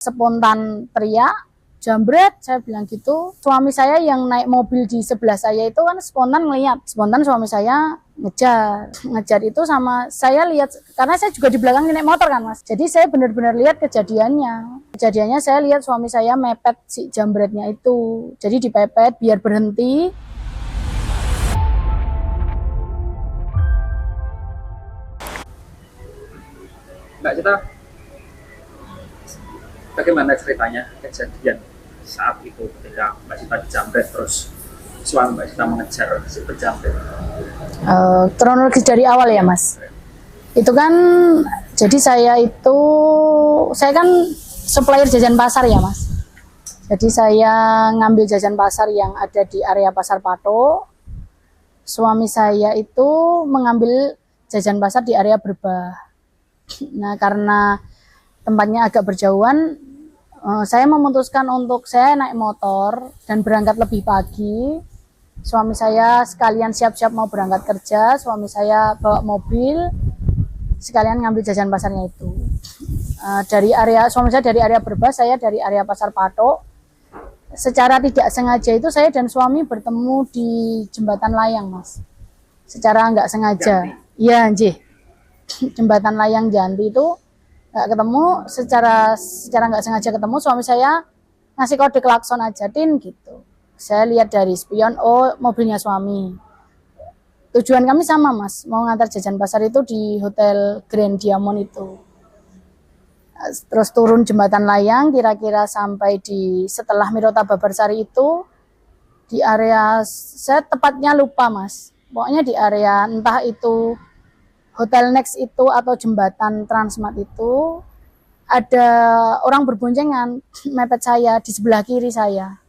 Spontan teriak, jambret, saya bilang gitu. Suami saya yang naik mobil di sebelah saya itu kan spontan ngeliat. Spontan suami saya ngejar itu sama saya lihat, karena saya juga di belakang naik motor kan mas. Jadi saya benar-benar lihat kejadiannya. Kejadiannya saya lihat suami saya mepet si jambretnya itu. Jadi dipepet biar berhenti. Mbak Cita, bagaimana ceritanya kejadian saat itu ketika Mbak Cita dijambret terus suami Mbak Cita mengejar si penjambret? Kronologis dari awal ya mas. Itu kan jadi saya kan supplier jajan pasar ya mas. Jadi saya ngambil jajan pasar yang ada di area Pasar Patok. Suami saya itu mengambil jajan pasar di area Berbah. Nah karena tempatnya agak berjauhan, saya memutuskan untuk saya naik motor dan berangkat lebih pagi. Suami saya sekalian siap-siap mau berangkat kerja, suami saya bawa mobil, sekalian ngambil jajan pasarnya itu. Suami saya dari area Berbah, saya dari area Pasar Patok. Secara tidak sengaja itu saya dan suami bertemu di jembatan layang mas. Secara nggak sengaja. Iya anjir. Jembatan layang Janti itu nggak ketemu, secara nggak sengaja ketemu. Suami saya ngasih kode klakson aja tin gitu. Saya lihat dari spion, oh mobilnya suami. Tujuan kami sama mas, mau ngantar jajan pasar itu di Hotel Grand Diamond itu. Terus turun jembatan layang, kira-kira sampai di setelah Mirota Babarsari itu, di area saya tepatnya lupa mas. Pokoknya di area entah itu Hotel Next itu atau jembatan Transmart itu, ada orang berboncengan mepet saya di sebelah kiri saya.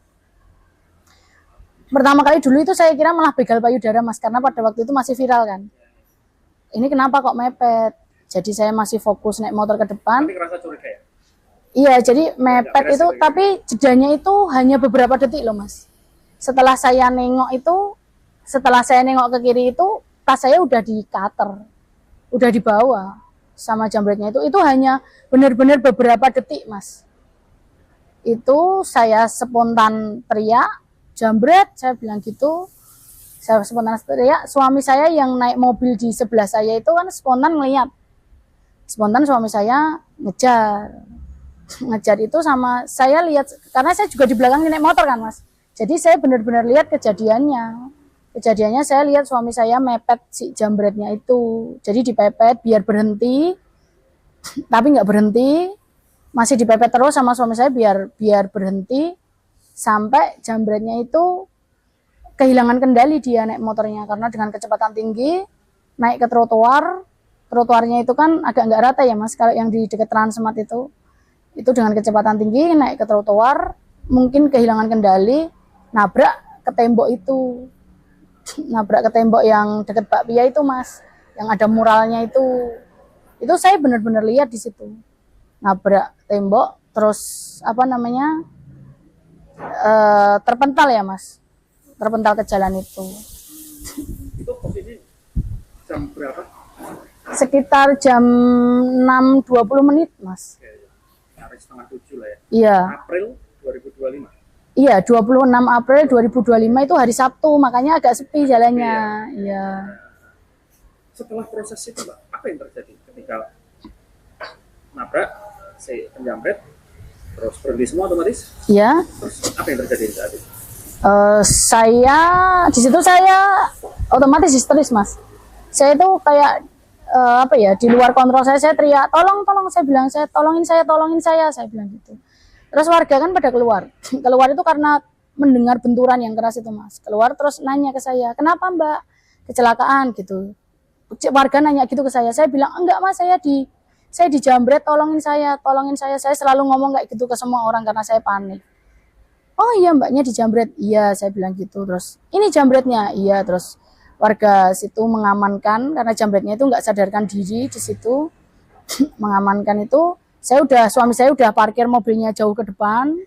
Pertama kali dulu itu saya kira malah begal payudara mas, karena pada waktu itu masih viral kan. Ini kenapa kok mepet? Jadi saya masih fokus naik motor ke depan. Tapi ngerasa curiga ya? Iya, jadi mepet itu, tapi jedanya itu hanya beberapa detik loh mas. Setelah saya nengok ke kiri itu, tas saya udah di cutter, udah dibawa sama jambretnya itu hanya benar-benar beberapa detik mas. Itu saya spontan teriak, jambret, saya bilang gitu. Saya spontan teriak, suami saya yang naik mobil di sebelah saya itu kan spontan ngeliat. Spontan suami saya ngejar itu sama saya lihat, karena saya juga di belakang naik motor kan mas. Jadi saya benar-benar lihat kejadiannya saya lihat suami saya mepet si jambretnya itu. Jadi dipepet biar berhenti, tapi nggak berhenti, masih dipepet terus sama suami saya biar berhenti, sampai jambretnya itu kehilangan kendali dia naik motornya, karena dengan kecepatan tinggi naik ke trotoarnya itu kan agak nggak rata ya mas, kalau yang di dekat Transmart itu dengan kecepatan tinggi naik ke trotoar, mungkin kehilangan kendali, nabrak ke tembok yang dekat bakpia itu mas, yang ada muralnya itu saya benar-benar lihat di situ, nabrak tembok, terus terpental ya mas, terpental ke jalan itu. Itu posisi jam berapa? Sekitar jam 6.20 mas. Nyaris setengah 7 lah ya. Iya. April 2025. Iya, 26 April 2025 itu hari Sabtu, makanya agak sepi jalannya. Iya. Setelah proses itu Mbak, apa yang terjadi ketika nabrak si penjambret terus berhenti semua otomatis? Iya. Terus apa yang terjadi saat itu? Di situ saya otomatis histeris mas. Saya itu kayak di luar kontrol saya teriak, tolong, saya bilang, tolongin saya bilang gitu. Terus warga kan pada keluar itu karena mendengar benturan yang keras itu mas, keluar terus nanya ke saya, kenapa mbak, kecelakaan gitu. Warga nanya gitu ke saya bilang, enggak mas, saya dijambret, tolongin saya, saya selalu ngomong kayak gitu ke semua orang karena saya panik. Oh iya mbaknya dijambret, iya saya bilang gitu. Terus ini jambretnya, iya. Terus warga situ mengamankan, karena jambretnya itu nggak sadarkan diri di situ. Mengamankan itu, suami saya udah parkir mobilnya jauh ke depan.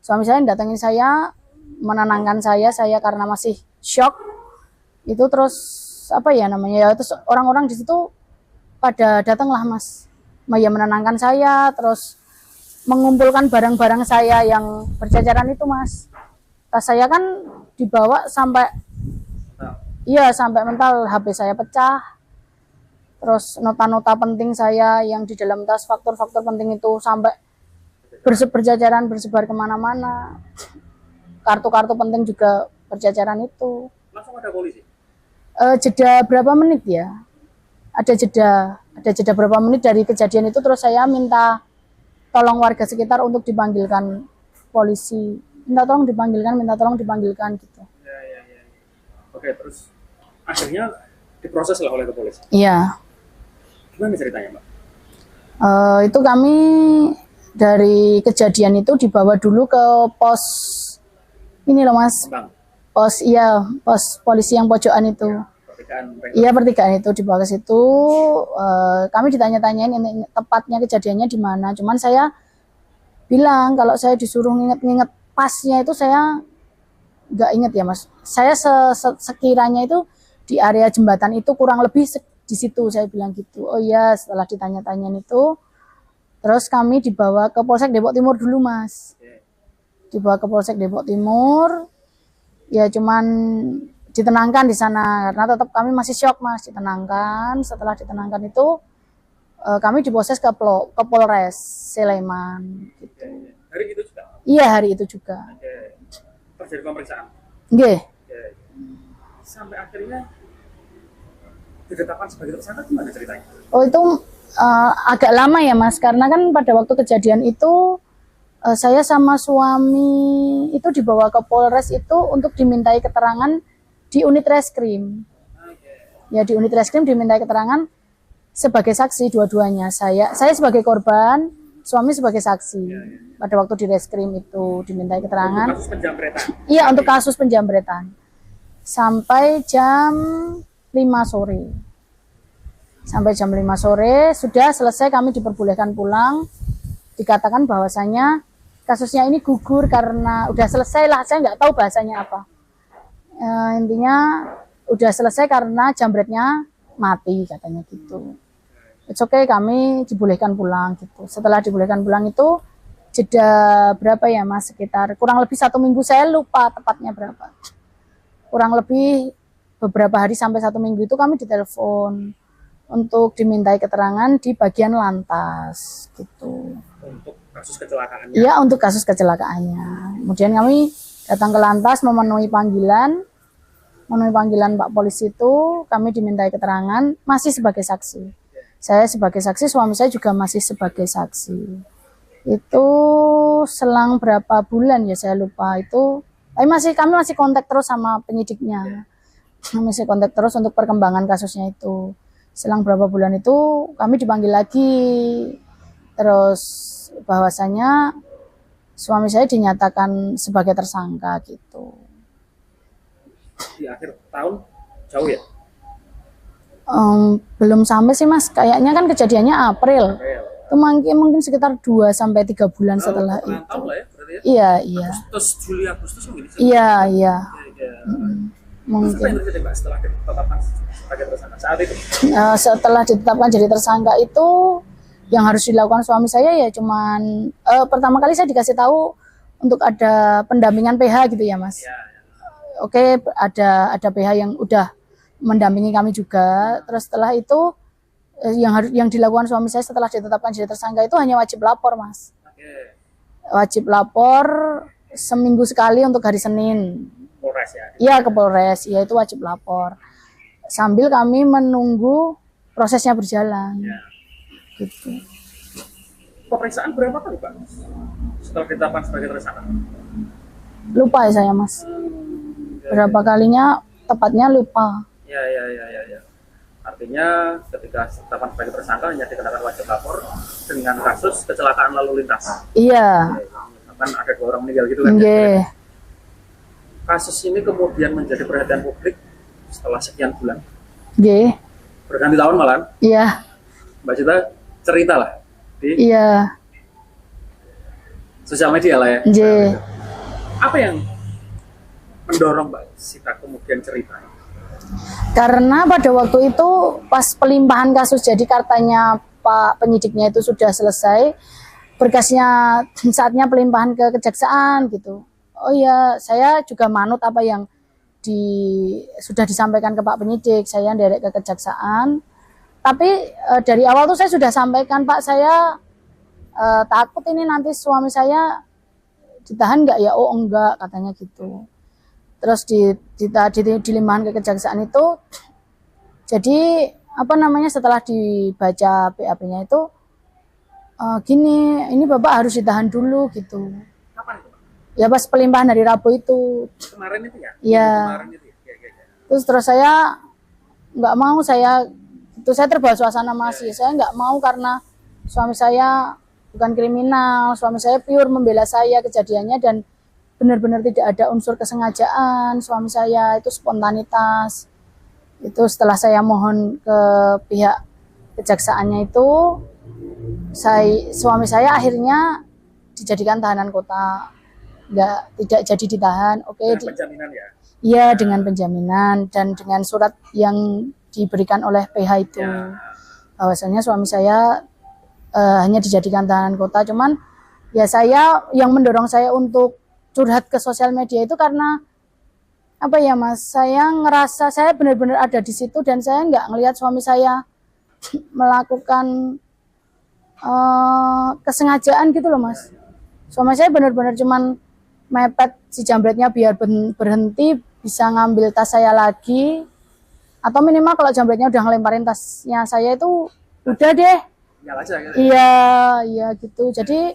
Suami saya datangin saya, menenangkan saya karena masih shock. Itu terus terus orang-orang di situ pada datanglah mas, menenangkan saya, terus mengumpulkan barang-barang saya yang berjajaran itu, Mas. Tas saya kan dibawa sampai, iya sampai mental, HP saya pecah. Terus nota-nota penting saya yang di dalam tas, faktor-faktor penting itu sampai berjajaran, bersebar kemana-mana. Kartu-kartu penting juga berjajaran itu. Langsung ada polisi? Jeda berapa menit ya? Ada jeda berapa menit dari kejadian itu, terus saya minta tolong warga sekitar untuk dipanggilkan polisi. Minta tolong dipanggilkan gitu. Ya. Oke, terus akhirnya diproses lah oleh kepolisian. Iya. Gimana ceritanya, Mbak? Itu kami dari kejadian itu dibawa dulu ke pos ini loh, Mas. Bang. Pos polisi yang pojokan itu. Iya, pertigaan itu dibawa ke situ. Kami ditanya-tanyain ini tepatnya kejadiannya di mana. Cuman saya bilang kalau saya disuruh nginget-nginget pasnya itu saya nggak inget ya, Mas. Saya sekiranya itu di area jembatan itu kurang lebih di situ, saya bilang gitu. Oh iya, setelah ditanya-tanyain itu, terus kami dibawa ke Polsek Depok Timur dulu, Mas. Dibawa ke Polsek Depok Timur. Ya cuman ditenangkan di sana karena tetap kami masih shock, Mas. Ditenangkan. Setelah ditenangkan itu kami diproses ke Polres Sleman gitu. Hari itu juga? Iya, hari itu juga. Terjadi pemeriksaan? Nggih. Sampai akhirnya ditetapkan sebagai tersangka, gimana ceritanya? Oh, itu agak lama ya, Mas, karena kan pada waktu kejadian itu saya sama suami itu dibawa ke Polres itu untuk dimintai keterangan di unit reskrim. Ya, di unit reskrim dimintai keterangan sebagai saksi dua-duanya. Saya sebagai korban, suami sebagai saksi. Pada waktu di reskrim itu dimintai keterangan. Untuk kasus penjamretan? Iya, untuk kasus penjamretan. Sampai jam 5 sore. Sampai jam 5 sore sudah selesai, kami diperbolehkan pulang. Dikatakan bahwasanya kasusnya ini gugur karena udah selesai lah, saya nggak tahu bahasanya apa. Intinya udah selesai karena jambretnya mati, katanya gitu. It's okay, kami dibolehkan pulang gitu. Setelah dibolehkan pulang itu jeda berapa ya, Mas, sekitar kurang lebih 1 minggu, saya lupa tepatnya berapa. Kurang lebih beberapa hari sampai 1 minggu itu kami ditelepon untuk dimintai keterangan di bagian lantas gitu. Untuk kasus kecelakaannya? Iya, untuk kasus kecelakaannya. Kemudian kami datang ke lantas memenuhi panggilan Pak polisi itu, kami dimintai keterangan masih sebagai saksi. Saya sebagai saksi, suami saya juga masih sebagai saksi. Itu selang berapa bulan ya, saya lupa itu. Tapi kami masih kontak terus sama penyidiknya. Masih kontak terus untuk perkembangan kasusnya itu. Selang berapa bulan itu kami dipanggil lagi. Terus bahwasanya suami saya dinyatakan sebagai tersangka gitu. Di akhir tahun jauh ya? Belum sampai sih, Mas. Kayaknya kan kejadiannya April. Itu mungkin sekitar 2-3 bulan setelah itu. Tahun lah ya, berarti ya? Iya, iya. Juli Agustus mungkin. Iya. Mungkin. Apa yang terjadi, Mbak, setelah ditetapkan sebagai tersangka saat itu? Setelah ditetapkan jadi tersangka itu yang harus dilakukan suami saya ya cuman pertama kali saya dikasih tahu untuk ada pendampingan PH gitu ya, Mas. Ya. Oke, ada PH yang udah mendampingi kami juga. Terus setelah itu yang dilakukan suami saya setelah ditetapkan jadi tersangka itu hanya wajib lapor, Mas. Wajib lapor seminggu sekali untuk hari Senin. Polres ya? Iya, ke Polres. Iya, itu wajib lapor. Sambil kami menunggu prosesnya berjalan. Ya. Gitu. Pemeriksaan berapa kali, Pak, setelah ditetapkan sebagai tersangka? Lupa ya saya, Mas. Berapa kalinya tepatnya lupa. Ya. Artinya ketika ditetapkan sebagai tersangka hanya dikenakan wajib lapor dengan kasus kecelakaan lalu lintas. Iya. Kan ada 2 orang meninggal gitu kan. Nggih. Kasus ini kemudian menjadi perhatian publik setelah sekian bulan. Nggih. Berganti tahun malah. Iya. Mbak Cita cerita lah di Iya. sosial media lah ya. Nggih. Apa yang mendorong Mbak Cita kemudian cerita? Karena pada waktu itu pas pelimpahan kasus, jadi katanya Pak penyidiknya itu sudah selesai, berkasnya saatnya pelimpahan ke kejaksaan gitu. Oh iya, saya juga manut apa yang sudah disampaikan ke Pak Penyidik, saya derek ke kejaksaan. Tapi dari awal tuh saya sudah sampaikan, Pak, saya takut ini nanti suami saya ditahan nggak ya? Oh enggak, katanya gitu. Terus dilimpahkan ke kejaksaan itu, jadi apa namanya, setelah dibaca BAP-nya itu gini, ini Bapak harus ditahan dulu gitu. Kapan itu, Pak? Ya pas pelimpahan hari Rabu itu. Kemarin itu ya? Iya. Kemarin itu ya? Ya. Terus saya nggak mau, saya terbawa suasana masih. Saya nggak mau karena suami saya bukan kriminal, suami saya pure membela saya kejadiannya, dan benar-benar tidak ada unsur kesengajaan. Suami saya itu spontanitas. Itu setelah saya mohon ke pihak kejaksaannya itu, suami saya akhirnya dijadikan tahanan kota, tidak jadi ditahan. Oke, dengan penjaminan ya? Iya, dengan penjaminan dan dengan surat yang diberikan oleh PH itu, bahwasanya suami saya hanya dijadikan tahanan kota. Cuman ya saya, yang mendorong saya untuk curhat ke sosial media itu karena apa ya Mas, saya ngerasa saya benar-benar ada di situ dan saya nggak ngelihat suami saya melakukan kesengajaan gitu loh Mas. Suami saya benar-benar cuman mepet si jambretnya biar berhenti, bisa ngambil tas saya lagi, atau minimal kalau jambretnya udah ngelemparin tasnya saya itu udah deh. Aja, gitu. Iya gitu. Jadi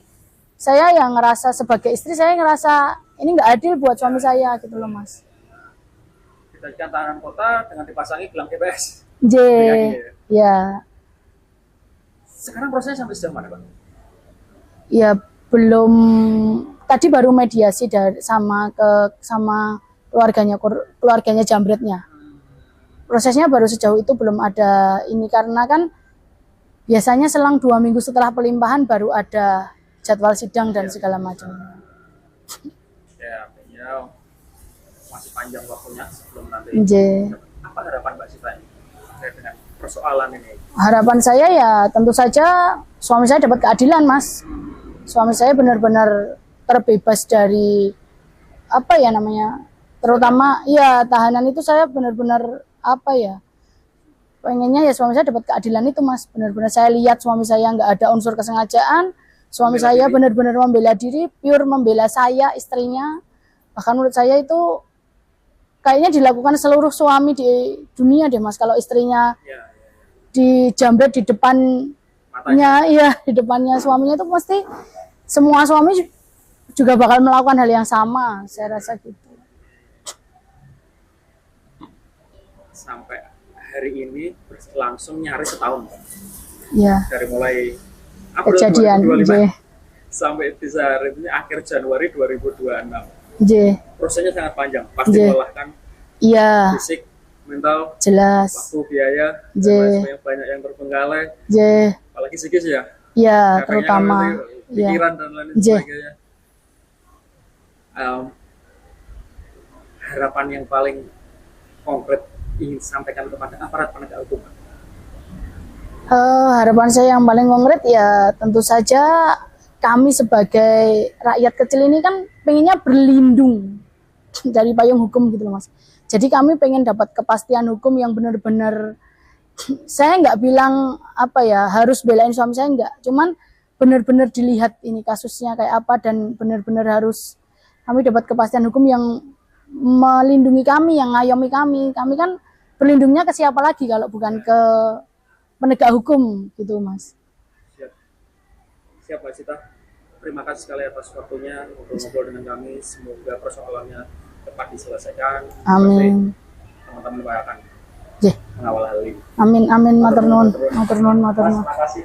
saya yang ngerasa sebagai istri, saya ngerasa ini nggak adil buat suami saya gitu loh Mas. Dijadikan tahanan kota dengan dipasangi gelang GPS. Ya. Sekarang prosesnya sampai sejauh mana, Pak? Ya belum, tadi baru mediasi sama keluarganya jambretnya. Prosesnya baru sejauh itu, belum ada ini, karena kan biasanya selang 2 minggu setelah pelimpahan baru ada jadwal sidang dan segala macam. Ya, artinya masih panjang waktunya sebelum nanti. Apa harapan Mbak Sita terkait dengan persoalan ini? Harapan saya ya tentu saja suami saya dapat keadilan, Mas. Suami saya benar-benar terbebas dari apa ya namanya, terutama ya tahanan itu. Saya benar-benar apa ya, pengennya ya suami saya dapat keadilan itu Mas. Benar-benar saya lihat suami saya nggak ada unsur kesengajaan, suami saya benar-benar membela diri, pure membela saya, istrinya. Bahkan menurut saya itu kayaknya dilakukan seluruh suami di dunia deh Mas, kalau istrinya dijambret di depannya, iya di depannya suaminya itu pasti semua suami juga bakal melakukan hal yang sama, saya rasa gitu. Sampai hari ini berlangsung nyaris setahun. Ya. Dari mulai April kejadian 2025 sampai bisa hari ini akhir Januari 2026. Prosesnya sangat panjang, pasti melelahkan. Iya. Fisik, mental, jelas. Waktu, biaya, dan banyak yang terbengkalai. Apalagi psikis ya. Iya, terutama pikiran dan lain sebagainya. Harapan yang paling konkret ingin sampaikan kepada aparat penegak hukum? Harapan saya yang paling konkret ya tentu saja kami sebagai rakyat kecil ini kan pengennya berlindung dari payung hukum gitu loh Mas. Jadi kami pengen dapat kepastian hukum yang benar-benar, saya nggak bilang apa ya harus belain suami saya, nggak, cuman benar-benar dilihat ini kasusnya kayak apa, dan benar-benar harus kami dapat kepastian hukum yang melindungi kami, yang ngayomi kami. Kami kan berlindungnya ke siapa lagi kalau bukan ke penegak hukum gitu Mas. Siap Mbak Sita, terima kasih sekali atas waktunya untuk ngobrol dengan kami. Semoga persoalannya cepat diselesaikan. Amin. Teman-teman akan mengawal hal ini. Amin, matur nuwun. Terima kasih.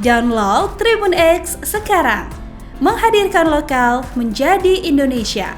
Download Tribun X sekarang, menghadirkan lokal menjadi Indonesia.